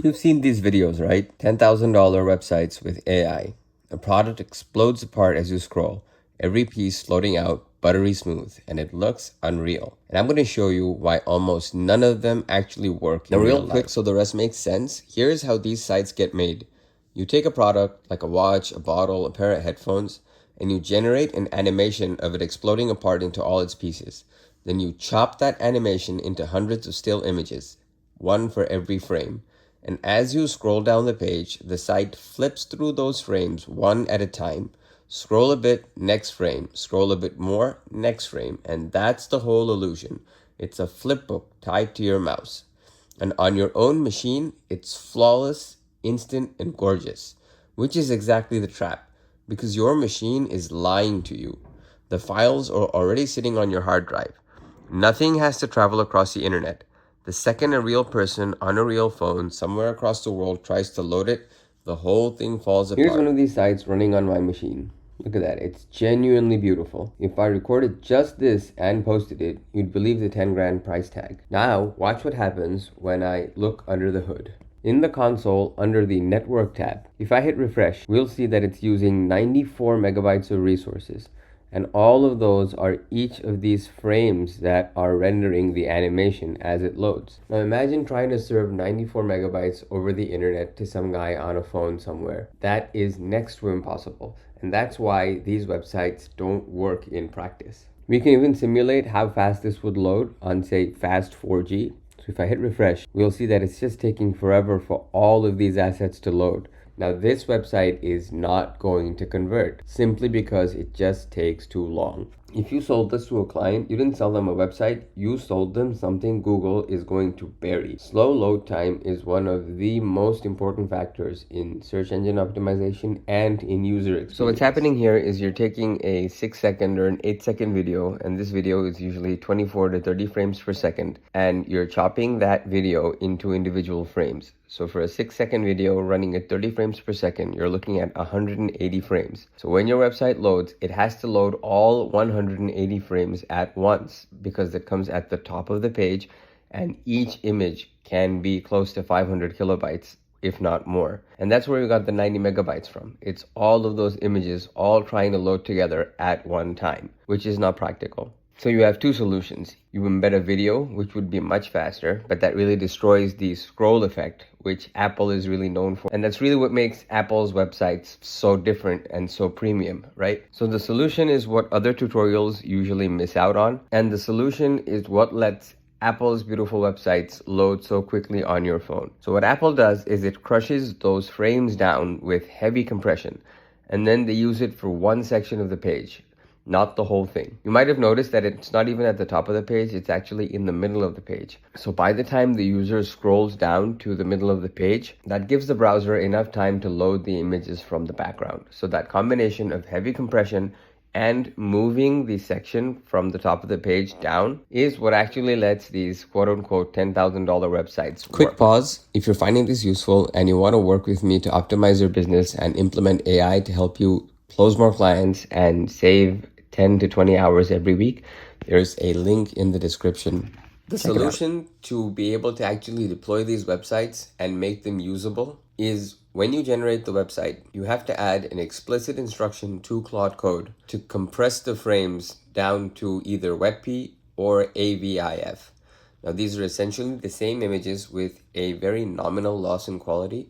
You've seen these videos, right? $10,000 websites with AI. A product explodes apart as you scroll, every piece floating out, buttery smooth, and it looks unreal. And I'm going to show you why almost none of them actually work in real quick life. So the rest makes sense. Here's how these sites get made. You take a product like a watch, a bottle, a pair of headphones, and you generate an animation of it exploding apart into all its pieces. Then you chop that animation into hundreds of still images, one for every frame. And as you scroll down the page, the site flips through those frames one at a time. Scroll a bit, next frame. Scroll a bit more, next frame. And that's the whole illusion. It's a flip book tied to your mouse. And on your own machine, it's flawless, instant, and gorgeous. Which is exactly the trap, because your machine is lying to you. The files are already sitting on your hard drive. Nothing has to travel across the internet. The second a real person on a real phone somewhere across the world tries to load it, the whole thing falls apart. Here's one of these sites running on my machine. Look at that, it's genuinely beautiful. If I recorded just this and posted it, you'd believe the 10 grand price tag. Now, watch what happens when I look under the hood. In the console, under the Network tab, if I hit refresh, we'll see that it's using 94 megabytes of resources. And all of those are each of these frames that are rendering the animation as it loads. Now imagine trying to serve 94 megabytes over the internet to some guy on a phone somewhere. That is next to impossible. And that's why these websites don't work in practice. We can even simulate how fast this would load on, say, fast 4G. So if I hit refresh, we'll see that it's just taking forever for all of these assets to load. Now this website is not going to convert simply because it just takes too long. If you sold this to a client, you didn't sell them a website, you sold them something Google is going to bury. Slow load time is one of the most important factors in search engine optimization and in user experience. So what's happening here is you're taking a 6-second or an 8-second video, and this video is usually 24 to 30 frames per second, and you're chopping that video into individual frames. So for a 6-second video running at 30 frames per second, you're looking at 180 frames. So when your website loads, it has to load all 180 frames at once because it comes at the top of the page, and each image can be close to 500 kilobytes, if not more. And that's where we got the 90 megabytes from. It's all of those images all trying to load together at one time, which is not practical. So you have two solutions. You embed a video, which would be much faster, but that really destroys the scroll effect, which Apple is really known for. And that's really what makes Apple's websites so different and so premium, right? So the solution is what other tutorials usually miss out on. And the solution is what lets Apple's beautiful websites load so quickly on your phone. So what Apple does is it crushes those frames down with heavy compression, and then they use it for one section of the page, not the whole thing. You might have noticed that it's not even at the top of the page, it's actually in the middle of the page. So by the time the user scrolls down to the middle of the page, that gives the browser enough time to load the images from the background. So that combination of heavy compression and moving the section from the top of the page down is what actually lets these quote-unquote $10,000 websites work. Quick pause. If you're finding this useful and you want to work with me to optimize your business and implement AI to help you close more clients and save 10 to 20 hours every week, there's a link in the description. The solution to be able to actually deploy these websites and make them usable is when you generate the website, you have to add an explicit instruction to Claude Code to compress the frames down to either WebP or AVIF. Now, these are essentially the same images with a very nominal loss in quality,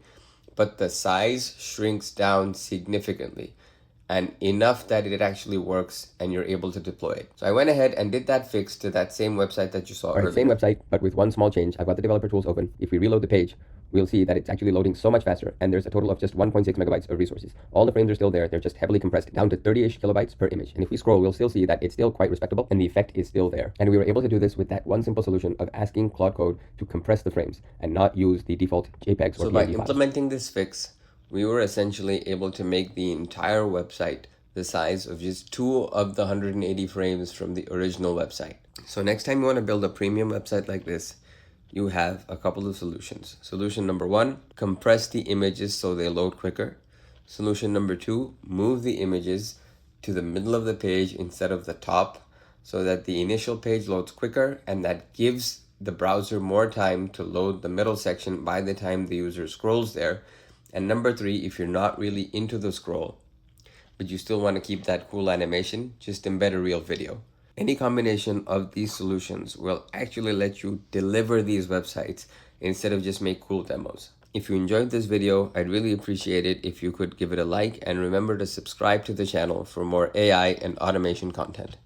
but the size shrinks down significantly, and enough that it actually works and you're able to deploy it. So I went ahead and did that fix to that same website that you saw earlier. Same website, but with one small change. I've got the developer tools open. If we reload the page, we'll see that it's actually loading so much faster, and there's a total of just 1.6 megabytes of resources. All the frames are still there. They're just heavily compressed down to 30-ish kilobytes per image. And if we scroll, we'll still see that it's still quite respectable and the effect is still there. And we were able to do this with that one simple solution of asking Claude Code to compress the frames and not use the default JPEGs or PNG files. So by implementing this fix, we were essentially able to make the entire website the size of just 2 of the 180 frames from the original website. So next time you want to build a premium website like this, you have a couple of solutions. Solution number 1, compress the images so they load quicker. Solution number 2, move the images to the middle of the page instead of the top so that the initial page loads quicker, and that gives the browser more time to load the middle section by the time the user scrolls there. And number 3, if you're not really into the scroll, but you still want to keep that cool animation, just embed a real video. Any combination of these solutions will actually let you deliver these websites instead of just make cool demos. If you enjoyed this video, I'd really appreciate it if you could give it a like, and remember to subscribe to the channel for more AI and automation content.